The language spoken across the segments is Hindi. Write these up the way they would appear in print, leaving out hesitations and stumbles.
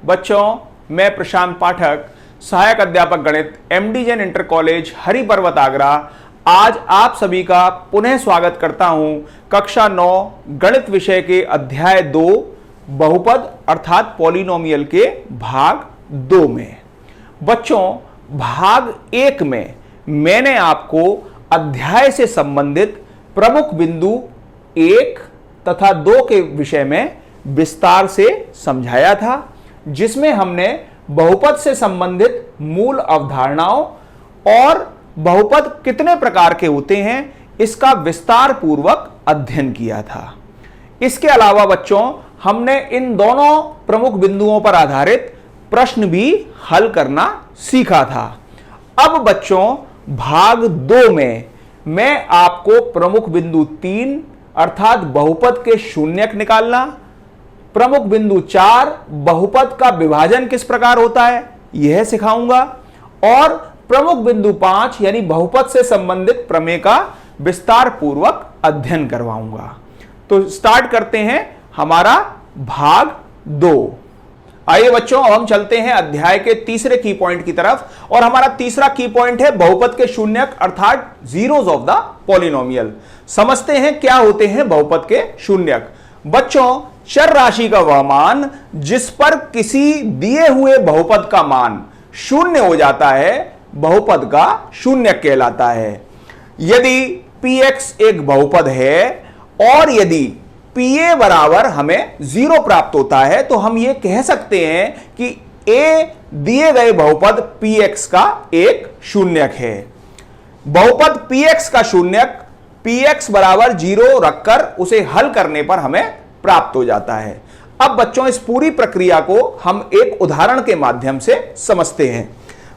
बच्चों, मैं प्रशांत पाठक, सहायक अध्यापक गणित, MD Jain inter college, Hariparvat, Agra, आज आप सभी का पुनः स्वागत करता हूं कक्षा 9 गणित विषय के अध्याय 2 बहुपद अर्थात पॉलिनोमियल के भाग 2 में। बच्चों, भाग 1 में मैंने आपको अध्याय से संबंधित प्रमुख बिंदु 1 तथा 2 के विषय में विस्तार से समझाया था, जिसमें हमने बहुपद से संबंधित मूल अवधारणाओं और बहुपद कितने प्रकार के होते हैं इसका विस्तार पूर्वक अध्ययन किया था। इसके अलावा बच्चों, हमने इन दोनों प्रमुख बिंदुओं पर आधारित प्रश्न भी हल करना सीखा था। अब बच्चों, भाग 2 में मैं आपको प्रमुख बिंदु 3 अर्थात बहुपद के शून्यक निकालना, प्रमुख बिंदु 4 बहुपद का विभाजन किस प्रकार होता है यह सिखाऊंगा, और प्रमुख बिंदु 5 यानी बहुपद से संबंधित प्रमेय का विस्तार पूर्वक अध्ययन करवाऊंगा। तो स्टार्ट करते हैं हमारा भाग 2। आइए बच्चों, अब हम चलते हैं अध्याय के तीसरे की पॉइंट की तरफ, और हमारा तीसरा की पॉइंट है बहुपद के शून्यक अर्थात जीरोस ऑफ द पॉलिनोमियल। समझते हैं क्या होते हैं बहुपद के शून्यक। बच्चों, चर राशि का वह मान जिस पर किसी दिए हुए बहुपद का मान शून्य हो जाता है बहुपद का शून्यक कहलाता है। यदि px एक बहुपद है और यदि pa बराबर हमें 0 प्राप्त होता है तो हम यह कह सकते हैं कि a दिए गए बहुपद px का एक शून्यक है। बहुपद px का शून्यक px बराबर 0 रखकर उसे हल करने पर हमें प्राप्त हो जाता है। अब बच्चों, इस पूरी प्रक्रिया को हम एक उदाहरण के माध्यम से समझते हैं।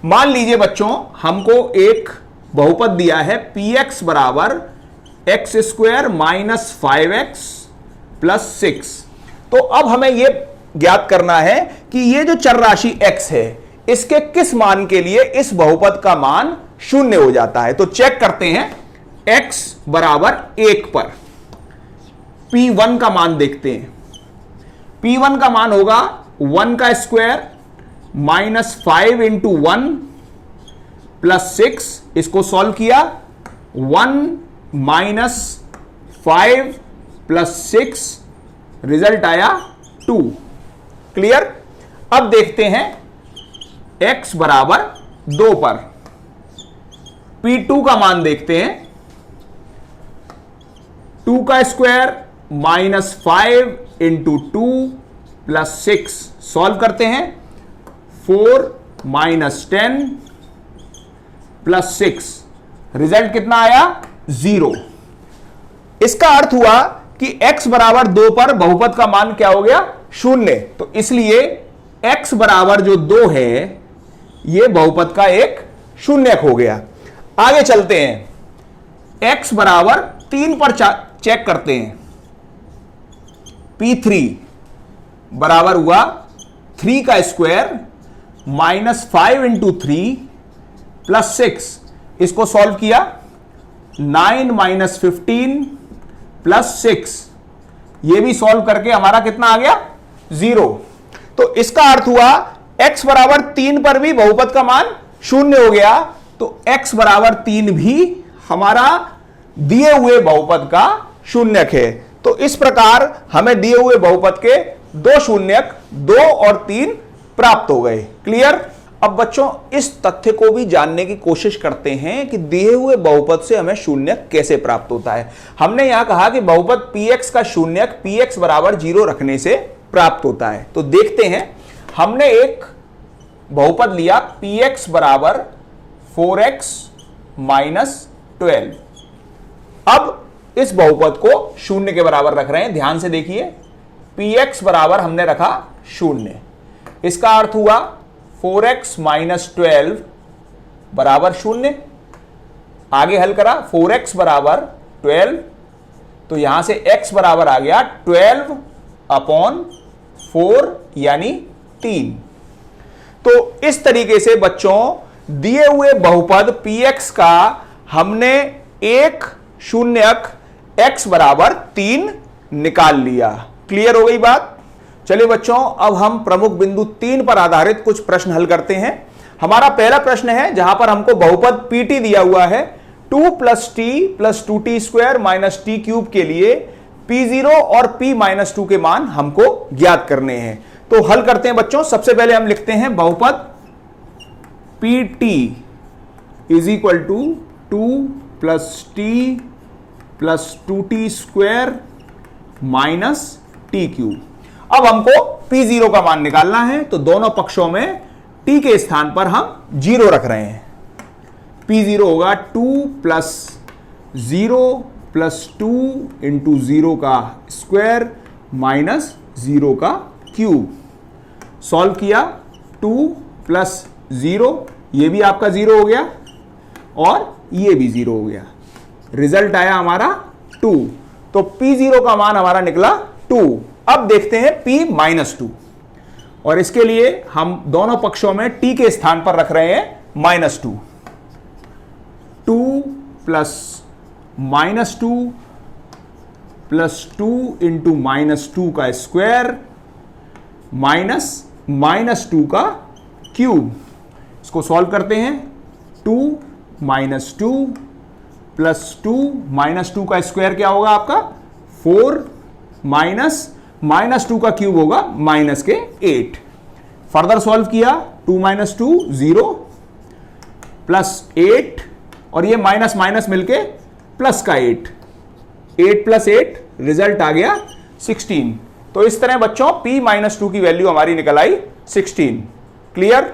मान लीजिए बच्चों, हमको एक बहुपद दिया है px बराबर x² माइनस 5x प्लस 6। तो अब हमें यह ज्ञात करना है कि यह जो चर राशि x है इसके किस मान के लिए इस बहुपद का मान शून्य हो जाता है। तो चेक करते हैं। x बराबर 1 पर p1 का मान देखते हैं। p1 का मान होगा 1 का स्क्वायर माइनस 5 इंटू 1 प्लस 6। इसको सॉल्व किया, 1 माइनस 5 प्लस 6, रिजल्ट आया 2। क्लियर। अब देखते हैं x बराबर 2 पर p2 का मान देखते हैं। 2 का square minus 5 into 2 plus 6 solve करते हैं। 4 माइनस 10 प्लस 6, रिजल्ट कितना आया 0। इसका अर्थ हुआ कि x बराबर 2 पर बहुपद का मान क्या हो गया शून्य। तो इसलिए x बराबर जो 2 है यह बहुपद का एक शून्यक हो गया। आगे चलते हैं। x बराबर 3 पर चेक करते हैं। p3 बराबर हुआ 3 का स्क्वायर माइनस 5 इंटू 3 प्लस 6। इसको सॉल्व किया, 9 माइनस 15 प्लस 6। यह भी सॉल्व करके हमारा कितना आ गया 0। तो इसका अर्थ हुआ x बराबर 3 पर भी बहुपद का मान शून्य हो गया। तो x बराबर 3 भी हमारा दिए हुए बहुपद का शून्यक है। तो इस प्रकार हमें दिए हुए बहुपद के 2 शून्यक 2 और 3 प्राप्त हो गए। क्लियर। अब बच्चों, इस तथ्य को भी जानने की कोशिश करते हैं कि दिए हुए बहुपद से हमें शून्यक कैसे प्राप्त होता है। हमने यहां कहा कि बहुपद px का शून्यक px बराबर 0 रखने से प्राप्त होता है। तो देखते हैं। हमने एक बहुपद लिया px बराबर 4x माइनस 12। अब इस बहुपद को शून्य के बराबर रख रहे हैं। ध्यान से देखिए, px बराबर हमने रखा 0। इसका अर्थ हुआ 4x माइनस 12 बराबर 0। आगे हल करा, 4x बराबर 12, तो यहां से x बराबर आ गया 12 अपॉन 4 यानी 3। तो इस तरीके से बच्चों, दिए हुए बहुपद px का हमने एक शून्यक x बराबर 3 निकाल लिया। क्लियर हो गई बात। चलिए बच्चों, अब हम प्रमुख बिंदु 3 पर आधारित कुछ प्रश्न हल करते हैं। हमारा पहला प्रश्न है जहां पर हमको बहुपद पीटी दिया हुआ है 2 + t + 2t² - t³ के लिए p0 और p-2 के मान हमको ज्ञात करने हैं। तो हल करते हैं बच्चों। सबसे पहले हम लिखते हैं बहुपद pt = 2 + t + 2t² - t³। अब हमको p0 का मान निकालना है, तो दोनों पक्षों में t के स्थान पर हम 0 रख रहे हैं। p0 होगा 2 + 0 + 2 × 0 का स्क्वायर माइनस 0 का क्यूब। सॉल्व किया, 2 + 0, ये भी आपका 0 हो गया और ये भी 0 हो गया। रिजल्ट आया हमारा 2। तो p0 का मान हमारा निकला 2। अब देखते हैं p-2, और इसके लिए हम दोनों पक्षों में t के स्थान पर रख रहे हैं -2। 2 + -2 + 2 × -2 का स्क्वायर माइनस -2 का क्यूब। इसको सॉल्व करते हैं। 2 - 2 + 2 -2 का स्क्वायर क्या होगा आपका 4 माइनस -2 का क्यूब होगा -8। फर्दर सॉल्व किया, 2 - 2 0 + 8 और ये माइनस माइनस मिलके प्लस का 8 + 8 रिजल्ट आ गया 16। तो इस तरह बच्चों p-2 की वैल्यू हमारी निकल आई 16। क्लियर?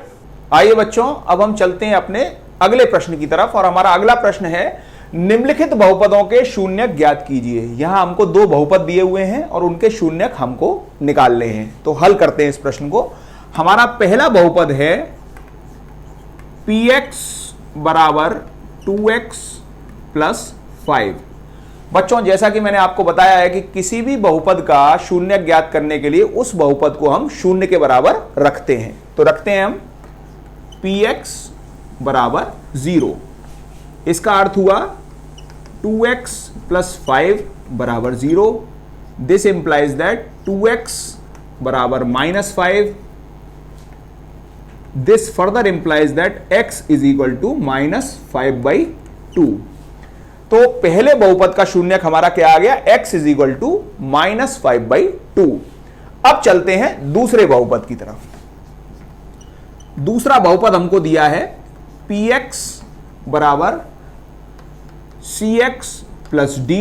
आइए बच्चों, अब हम चलते हैं अपने अगले प्रश्न की तरफ, और हमारा अगला प्रश्न है निम्नलिखित बहुपदों के शून्यक ज्ञात कीजिए। यहां हमको 2 बहुपद दिए हुए हैं और उनके शून्यक हमको निकालने हैं। तो हल करते हैं इस प्रश्न को। हमारा पहला बहुपद है px = 2x + 5। बच्चों, जैसा कि मैंने आपको बताया है कि किसी भी बहुपद का शून्यक ज्ञात करने के लिए उस बहुपद को हम शून्य के बराबर रखते हैं। तो रखते हैं हम px = 0। इसका अर्थ हुआ 2x + 5 = 0। This implies that 2x = -5। This further implies that x = -5/2। तो पहले बहुपद का शून्यक हमारा क्या आ गया, x = -5/2। अब चलते हैं दूसरे बहुपद की तरफ। दूसरा बहुपद हमको दिया है px = cx + d,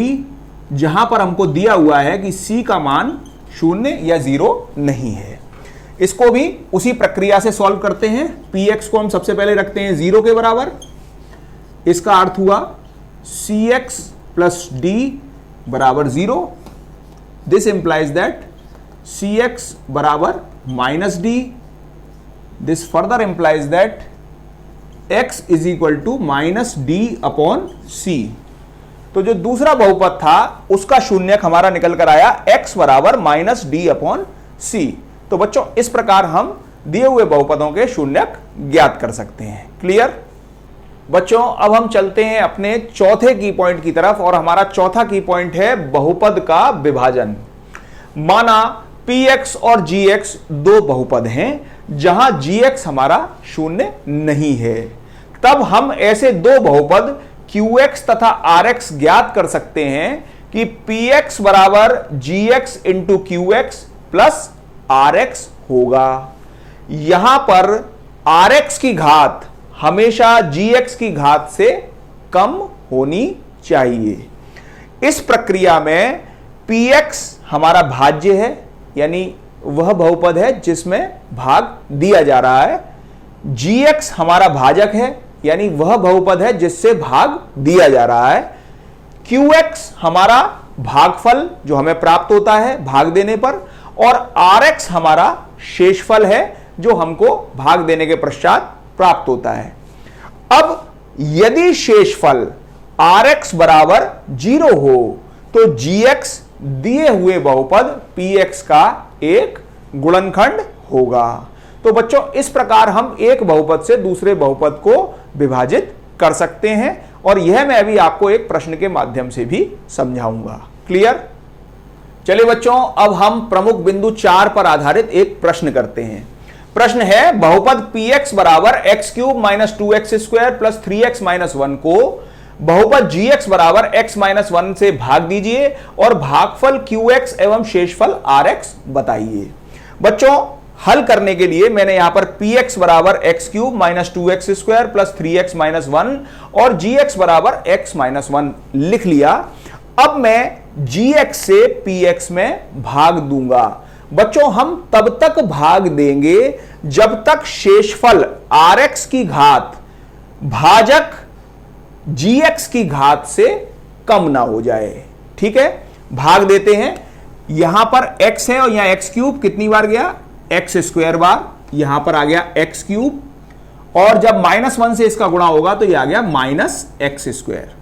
जहां पर हमको दिया हुआ है कि c का मान 0 या 0 नहीं है। इसको भी उसी प्रक्रिया से सॉल्व करते हैं। px को हम सबसे पहले रखते हैं 0 के बराबर। इसका अर्थ हुआ cx + d = 0। This implies that cx = -d। This further implies that x = -d/c। तो जो दूसरा बहुपद था उसका शून्यक हमारा निकल कर आया x = -d/c। तो बच्चों, इस प्रकार हम दिए हुए बहुपदों के शून्यक ज्ञात कर सकते हैं। क्लियर? बच्चों, अब हम चलते हैं अपने चौथे की पॉइंट की तरफ, और हमारा चौथा की पॉइंट है बहुपद का विभाजन। माना px और gx 2 बहुपद हैं जहां gx हमारा शून्य नहीं है, तब हम ऐसे 2 बहुपद qx तथा rx ज्ञात कर सकते हैं कि px = gx × qx + rx होगा। यहां पर rx की घात हमेशा gx की घात से कम होनी चाहिए। इस प्रक्रिया में px हमारा भाज्य है, यानी वह बहुपद है जिसमें भाग दिया जा रहा है। gx हमारा भाजक है, यानी वह बहुपद है जिससे भाग दिया जा रहा है। qx हमारा भागफल जो हमें प्राप्त होता है भाग देने पर, और rx हमारा शेषफल है जो हमको भाग देने के पश्चात प्राप्त होता है। अब यदि शेषफल rx = 0 हो तो gx दिए हुए बहुपद px का एक गुणनखंड होगा। तो बच्चों, इस प्रकार हम एक बहुपद से दूसरे बहुपद को विभाजित कर सकते हैं, और यह मैं अभी आपको एक प्रश्न के माध्यम से भी समझाऊंगा। क्लियर? चलिए बच्चों, अब हम प्रमुख बिंदु 4 पर आधारित एक प्रश्न करते हैं। प्रश्न है बहुपद px बराबर x cube minus 2x square plus 3x minus 1 को बहुपद gx बराबर x माइनस 1 से भाग दीजिए और भागफल qx एवं शेषफल rx बताइए। बच्चों, हल करने के लिए मैंने यहां पर px बराबर x cube minus 2x square plus 3x minus 1 और gx बराबर x माइनस 1 लिख लिया। अब मैं gx से px में भाग दूंगा। बच्चों, हम तब तक भाग देंगे जब तक शेषफल rx की घात भाजक gx की घात से कम ना हो जाए। ठीक है, भाग देते हैं। यहां पर x है और यहां x क्यूब कितनी बार गया, x स्क्वायर बार, यहां पर आ गया x क्यूब, और जब -1 से इसका गुणा होगा तो यह आ गया -x स्क्वायर।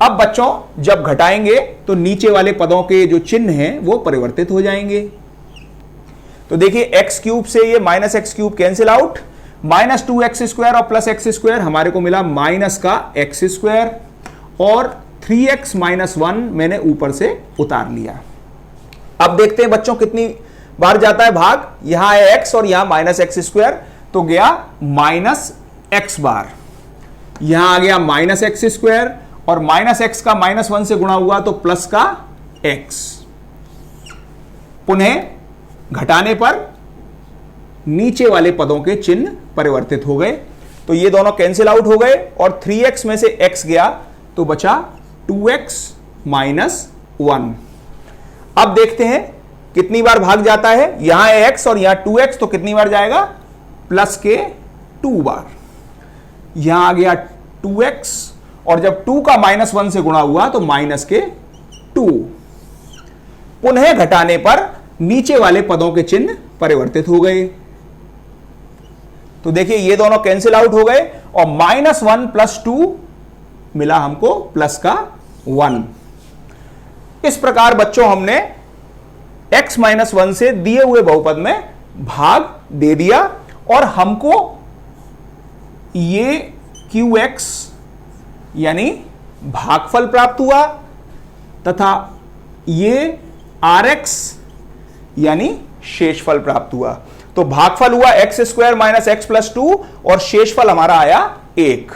अब बच्चों, जब घटाएंगे तो नीचे वाले पदों के जो चिन्ह हैं वो परिवर्तित हो जाएंगे। तो देखिए, x क्यूब से ये -x cube cancel out, -2x square और प्लस x स्क्वायर हमारे को मिला माइनस का x स्क्वायर, और 3x माइनस 1 मैंने ऊपर से उतार लिया। अब देखते हैं बच्चों कितनी बार जाता है भाग। यहां है x और यहां -x स्क्वायर, तो गया -x बार। यहां आ गया -x स्क्वायर और -x का -1 से गुणा हुआ तो प्लस का x। पुनः घटाने पर नीचे वाले पदों के चिन्ह परिवर्तित हो गए, तो ये दोनों कैंसिल आउट हो गए और 3x में से x गया तो बचा 2x माइनस 1। अब देखते हैं कितनी बार भाग जाता है। यहां है x और यहां 2x, तो कितनी बार जाएगा, प्लस के 2 बार। यहां आ गया 2x और जब 2 का -1 से गुणा हुआ तो माइनस के 2। पुनः घटाने पर नीचे वाले पदों के चिन्ह परिवर्तित हो गए, तो देखिए ये दोनों कैंसिल आउट हो गए और -1 प्लस 2 मिला हमको प्लस का 1। इस प्रकार बच्चों हमने x माइनस 1 से दिए हुए बहुपद में भाग दे दिया और हमको ये qx यानी भागफल प्राप्त हुआ तथा ये rx यानी शेषफल प्राप्त हुआ। तो भागफल हुआ x square minus x plus 2 और शेषफल हमारा आया 1।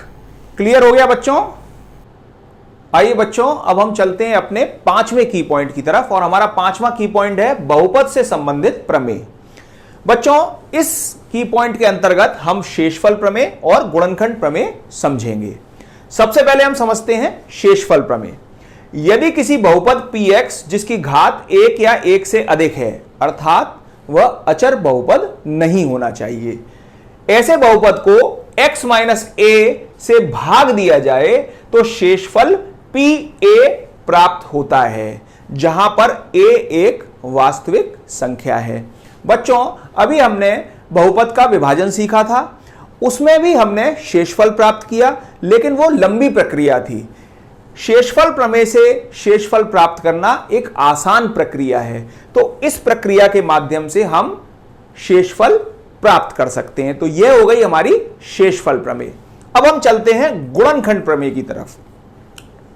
क्लियर हो गया बच्चों? आइए बच्चों, अब हम चलते हैं अपने 5वें की पॉइंट की तरफ और हमारा 5वां की पॉइंट है बहुपद से संबंधित प्रमेय। बच्चों, इस की पॉइंट के अंतर्गत हम शेषफल प्रमेय और गुणनखंड प्रमेय समझेंगे। सबसे पहले हम समझते हैं शेषफल प्रमेय। यदि किसी बहुपद px जिसकी घात 1 या 1 से अधिक है, अर्थात वह अचर बहुपद नहीं होना चाहिए, ऐसे बहुपद को x माइनस a से भाग दिया जाए तो शेषफल pa प्राप्त होता है, जहां पर a एक वास्तविक संख्या है। बच्चों, अभी हमने बहुपद का विभाजन सीखा था, उसमें भी हमने शेषफल प्राप्त किया, लेकिन वो लंबी प्रक्रिया थी। शेषफल प्रमेय से शेषफल प्राप्त करना एक आसान प्रक्रिया है, तो इस प्रक्रिया के माध्यम से हम शेषफल प्राप्त कर सकते हैं। तो यह हो गई हमारी शेषफल प्रमेय। अब हम चलते हैं गुणनखंड प्रमेय की तरफ।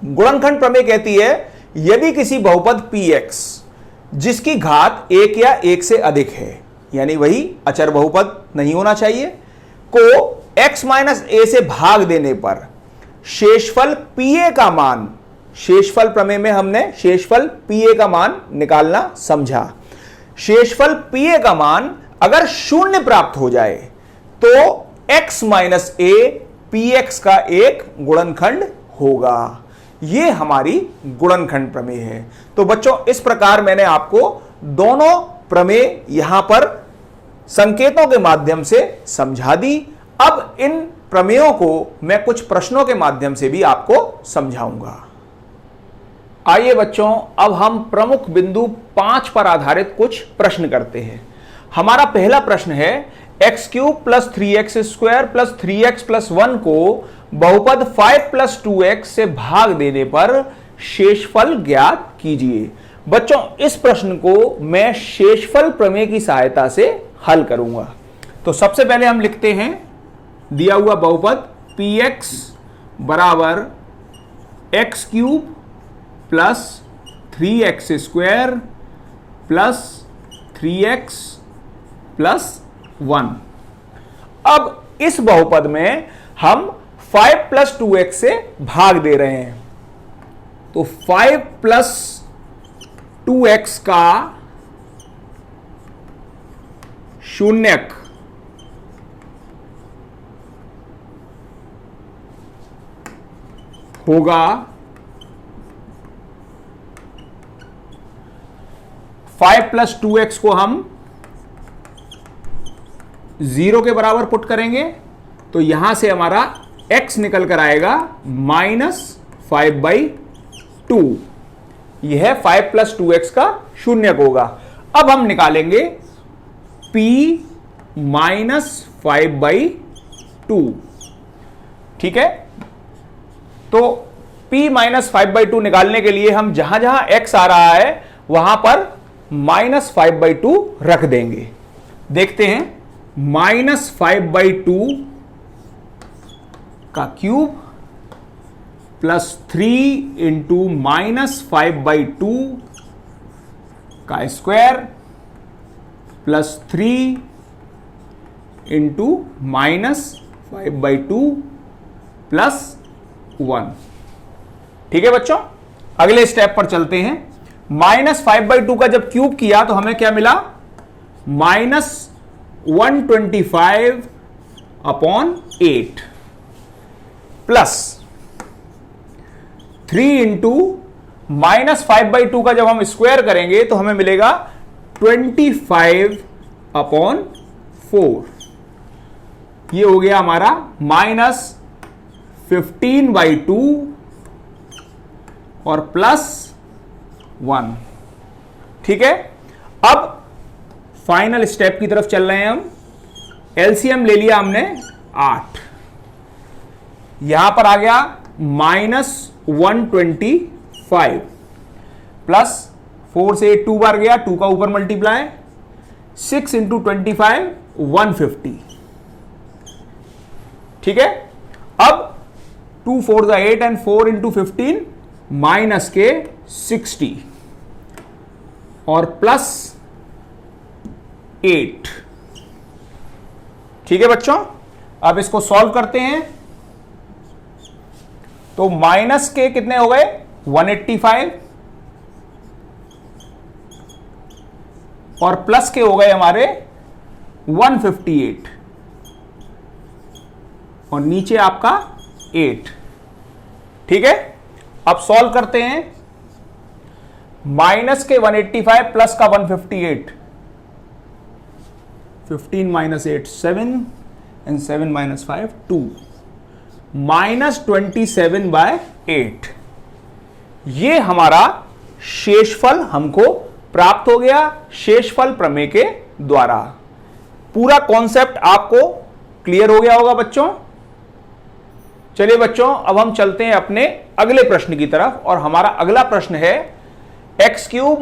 गुणनखंड प्रमेय कहती है यदि किसी बहुपद px जिसकी घात 1 या 1 से अधिक है, यानी वही अचर बहुपद नहीं होना चाहिए, को x माइनस a से भाग देने पर शेषफल pa का मान, शेषफल प्रमेय में हमने शेषफल pa का मान निकालना समझा, शेषफल pa का मान अगर 0 प्राप्त हो जाए तो x माइनस a px का एक गुणनखंड होगा। यह हमारी गुणनखंड प्रमेय है। तो बच्चों, इस प्रकार मैंने आपको दोनों प्रमेय यहां पर संकेतों के माध्यम से समझा दी। अब इन प्रमेयों को मैं कुछ प्रश्नों के माध्यम से भी आपको समझाऊंगा। आइए बच्चों, अब हम प्रमुख बिंदु 5 पर आधारित कुछ प्रश्न करते हैं। हमारा पहला प्रश्न है x cube plus 3x square plus 3x plus 1 को बहुपद 5 प्लस 2x से भाग देने पर शेषफल ज्ञात कीजिए। बच्चों, इस प्रश्न को मैं शेषफल प्रमेय की सहायता से हल करूंगा। तो सबसे पहले हम लिखते हैं दिया हुआ बहुपद px बराबर x cube plus 3x² plus 3x plus 1। अब इस बहुपद में हम 5 प्लस 2x से भाग दे रहे हैं, तो 5 प्लस 2x का शून्यक होगा 5 प्लस 2x को हम 0 के बराबर पुट करेंगे, तो यहां से हमारा x निकल कर आएगा -5/2। यह 5 प्लस 2x का शून्यक होगा। अब हम निकालेंगे p -5/2। ठीक है, तो p -5/2 निकालने के लिए हम जहां जहां x आ रहा है वहां पर -5/2 रख देंगे। देखते हैं, -5/2 का क्यूब प्लस 3 इंटू -5/2 का स्क्वायर प्लस 3 इंटू -5/2 प्लस 1। ठीक है बच्चों, अगले स्टेप पर चलते हैं। -5/2 का जब क्यूब किया तो हमें क्या मिला? -125/8 प्लस 3 इंटू -5/2 का जब हम स्क्वायर करेंगे तो हमें मिलेगा 25/4। ये हो गया हमारा -15/2 और प्लस 1। ठीक है, अब फाइनल स्टेप की तरफ चल रहे हैं हम। एलसीएम ले लिया हमने 8, यहां पर आ गया -125 प्लस 4 से 2 बार गया, 2 का ऊपर मल्टीप्लाई, 6 इंटू 25 150। ठीक है, अब 2 4 8 एंड 4 इंटू 15 माइनस के 60 और प्लस 8। ठीक है बच्चों, अब इसको सॉल्व करते हैं। तो माइनस के कितने हो गए? 185 और प्लस के हो गए हमारे 158 और नीचे आपका 8। ठीक है, अब सॉल्व करते हैं। माइनस के 185 प्लस का 158, 15 माइनस 8 7 एंड 7 माइनस 5 2, -27/8। ये हमारा शेषफल हमको प्राप्त हो गया शेषफल प्रमेय के द्वारा। पूरा कॉन्सेप्ट आपको क्लियर हो गया होगा बच्चों। चलिए बच्चों, अब हम चलते हैं अपने अगले प्रश्न की तरफ, और हमारा अगला प्रश्न है x³ -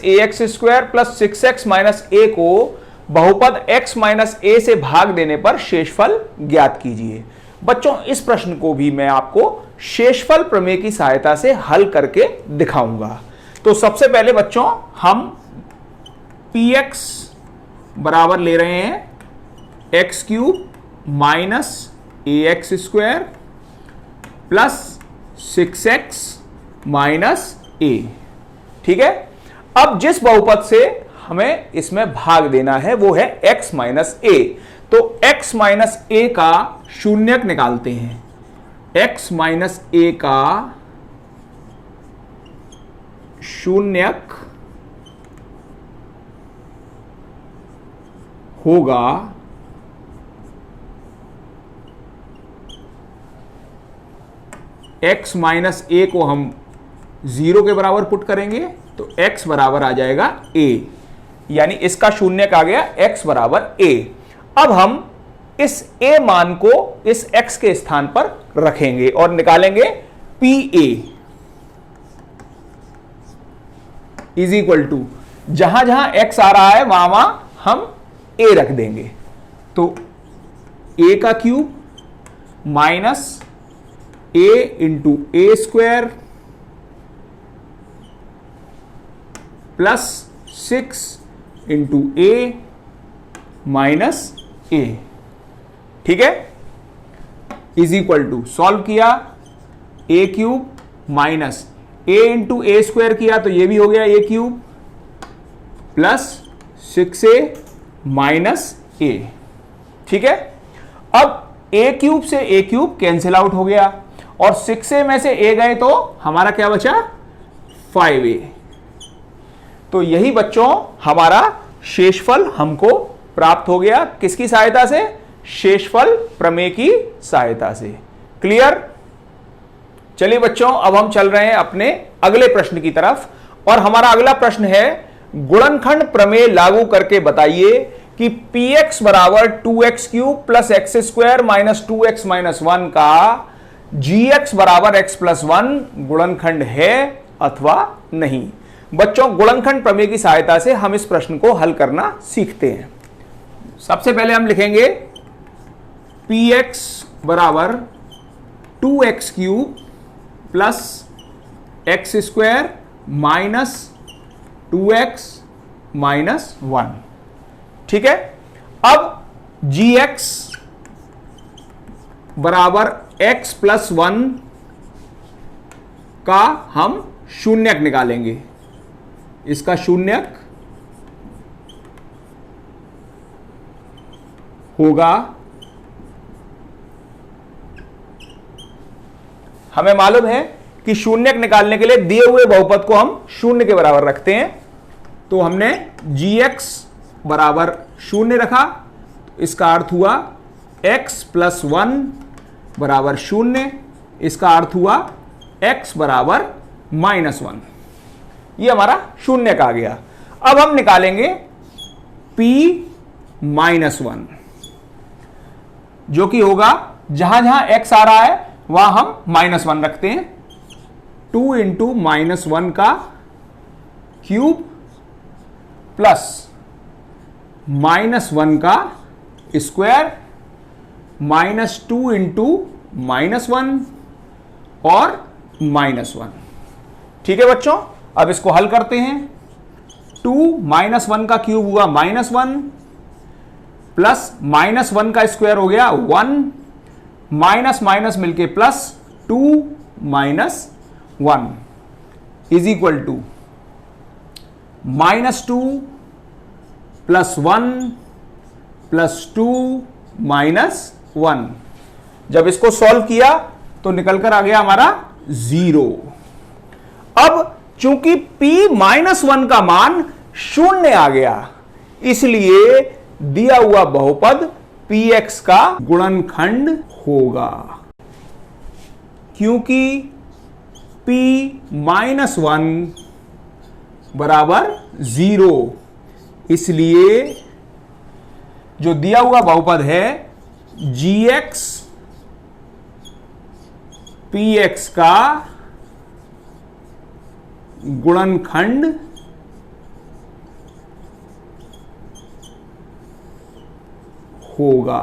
ax² plus 6x - a को बहुपद x - a से भाग देने पर शेषफल ज्ञात कीजिए। बच्चों, इस प्रश्न को भी मैं आपको शेषफल प्रमेय की सहायता से हल करके दिखाऊंगा। तो सबसे पहले बच्चों हम px बराबर ले रहे हैं x³ - ax² plus 6x - a। ठीक है, अब जिस बहुपद से हमें इसमें भाग देना है वो है x - a। तो x - a का शून्यक निकालते हैं। x - a का शून्यक होगा x - a को हम 0 के बराबर पुट करेंगे तो x बराबर आ जाएगा a, यानी इसका शून्यक आ गया x बराबर a। अब हम इस a मान को इस x के स्थान पर रखेंगे और निकालेंगे PA इज इक्वल टू, जहां जहां x आ रहा है वहां वहां हम a रख देंगे। तो a का cube minus a into a square plus 6 into a minus a, ठीक है, इज इक्वल टू, सॉल्व किया, a cube minus a into a square किया तो ये भी हो गया a cube plus 6a minus a, ठीक है। अब ए क्यूब से ए क्यूब कैंसिल आउट हो गया और 6a में से a गए तो हमारा क्या बचा, 5a। तो यही बच्चों हमारा शेषफल हमको प्राप्त हो गया, किसकी सहायता से, शेषफल प्रमेय की सहायता से। क्लियर। चलिए बच्चों, अब हम चल रहे हैं अपने अगले प्रश्न की तरफ और हमारा अगला प्रश्न है, गुणनखंड प्रमेय लागू करके बताइए कि px बराबर 2x cube plus x square minus 2x minus 1 का gx बराबर x प्लस 1 गुणनखंड है अथवा नहीं। बच्चों, गुणनखंड प्रमेय की सहायता से हम इस प्रश्न को हल करना सीखते हैं। सबसे पहले हम लिखेंगे px बराबर 2x cube plus x square minus 2x minus 1, ठीक है। अब gx बराबर x प्लस 1 का हम शून्यक निकालेंगे। इसका शून्यक होगा, हमें मालूम है कि शून्यक निकालने के लिए दिए हुए बहुपद को हम शून्य के बराबर रखते हैं, तो हमने gx बराबर शून्य रखा, तो इसका अर्थ हुआ x प्लस 1 बराबर शून्य, इसका अर्थ हुआ x बराबर माइनस 1। ये हमारा शून्यक आ गया। अब हम निकालेंगे p माइनस 1, जो कि होगा, जहां जहां x आ रहा है वहां हम माइनस 1 रखते हैं। 2 इंटू माइनस 1 का क्यूब प्लस माइनस 1 का स्क्वायर माइनस 2 इंटू माइनस 1 और माइनस 1, ठीक है बच्चों। अब इसको हल करते हैं। 2 माइनस 1 का क्यूब हुआ माइनस 1 प्लस माइनस 1 का स्क्वायर हो गया 1, माइनस माइनस मिलके plus 2 minus 1 is equal to minus 2 plus 1 plus 2 minus 1। जब इसको सॉल्व किया तो निकल कर आ गया हमारा 0। अब चूंकि p माइनस 1 का मान शून्य आ गया, इसलिए दिया हुआ बहुपद px का गुणनखंड होगा। क्योंकि p माइनस 1 बराबर 0, इसलिए जो दिया हुआ बहुपद है gx px का गुणनखंड होगा।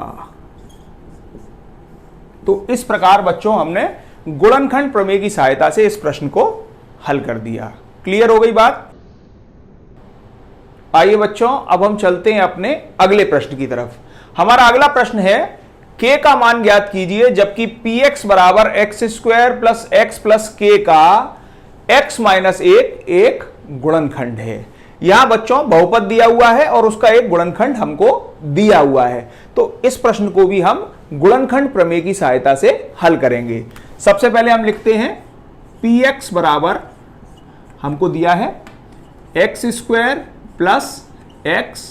तो इस प्रकार बच्चों हमने गुणनखंड प्रमेय की सहायता से इस प्रश्न को हल कर दिया। क्लियर हो गई बात। आइए बच्चों, अब हम चलते हैं अपने अगले प्रश्न की तरफ। हमारा अगला प्रश्न है, k का मान ज्ञात कीजिए जबकि px बराबर x square plus x plus के का x माइनस 1 एक गुणनखंड है। यहां बच्चों बहुपद दिया हुआ है और उसका एक गुणनखंड हमको दिया हुआ है, तो इस प्रश्न को भी हम गुणनखंड प्रमेय की सहायता से हल करेंगे। सबसे पहले हम लिखते हैं px बराबर हमको दिया है x square plus x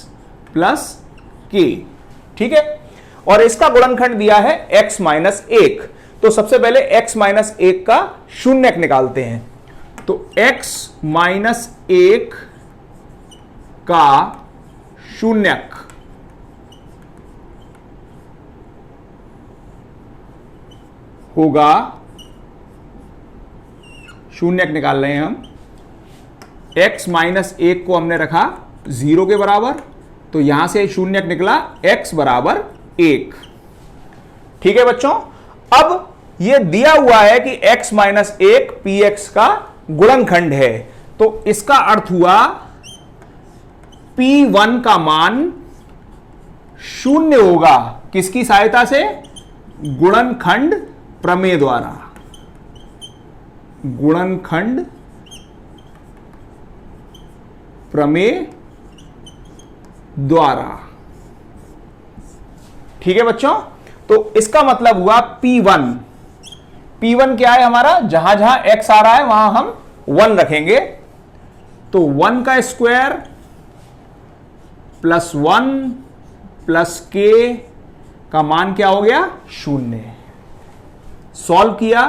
plus के, ठीक है, और इसका गुणनखंड दिया है x माइनस 1। तो सबसे पहले x माइनस 1 का शून्यक निकालते हैं। तो x माइनस 1 का शून्यक होगा, शून्यक निकाल रहे हैं हम, x माइनस 1 को हमने रखा 0 के बराबर, तो यहां से शून्यक निकला x बराबर 1। ठीक है बच्चों, अब यह दिया हुआ है कि x माइनस 1 px का गुणनखंड है, तो इसका अर्थ हुआ P1 का मान शून्य होगा किसकी सहायता से? गुणनखंड प्रमेय द्वारा। गुणनखंड प्रमेय द्वारा। ठीक है बच्चों, तो इसका मतलब हुआ P1 क्या है हमारा? जहां जहां x आ रहा है वहां हम 1 रखेंगे, तो 1 का स्क्वायर प्लस 1 प्लस k का मान क्या हो गया? 0। सॉल्व किया,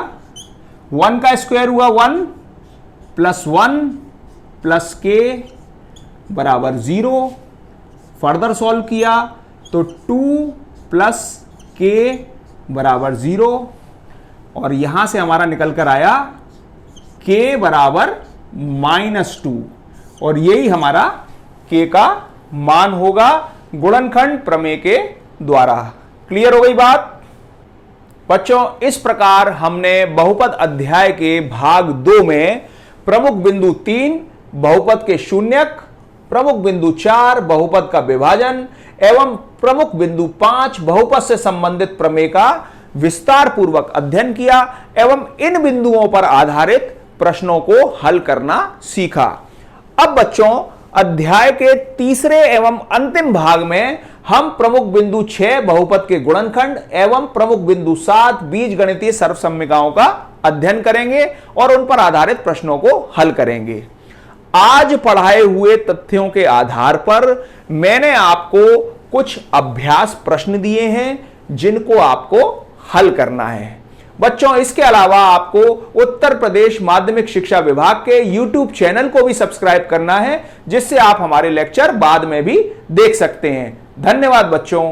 1 का स्क्वायर हुआ 1 प्लस 1 प्लस k बराबर 0। फर्दर सॉल्व किया तो 2 प्लस k बराबर 0, और यहां से हमारा निकल कर आया k बराबर -2, और यही हमारा k का मान होगा गुणनखंड प्रमेय के द्वारा। क्लियर हो गई बात बच्चों? इस प्रकार हमने बहुपद अध्याय के भाग 2 में प्रमुख बिंदु 3 बहुपद के शून्यक, प्रमुख बिंदु 4 बहुपद का विभाजन एवं प्रमुख बिंदु 5 बहुपद से संबंधित प्रमेय का विस्तार पूर्वक अध्ययन किया एवं इन बिंदुओं पर आधारित प्रश्नों को हल करना सीखा। अब बच्चों अध्याय के तीसरे एवं अंतिम भाग में हम प्रमुख बिंदु 6 बहुपद के गुणनखंड एवं प्रमुख बिंदु 7 बीजगणितीय सर्वसम्मिकाओं का अध्ययन करेंगे और उन पर आधारित प्रश्नों को हल करेंगे। आज पढ़ाए हुए तथ्यों के आधार पर मैंने आपको कुछ अभ्यास प्रश्न दिए हैं जिनको आपको हल करना है। बच्चों इसके अलावा आपको उत्तर प्रदेश माध्यमिक शिक्षा विभाग के YouTube चैनल को भी सब्सक्राइब करना है, जिससे आप हमारे लेक्चर बाद में भी देख सकते हैं। धन्यवाद बच्चों।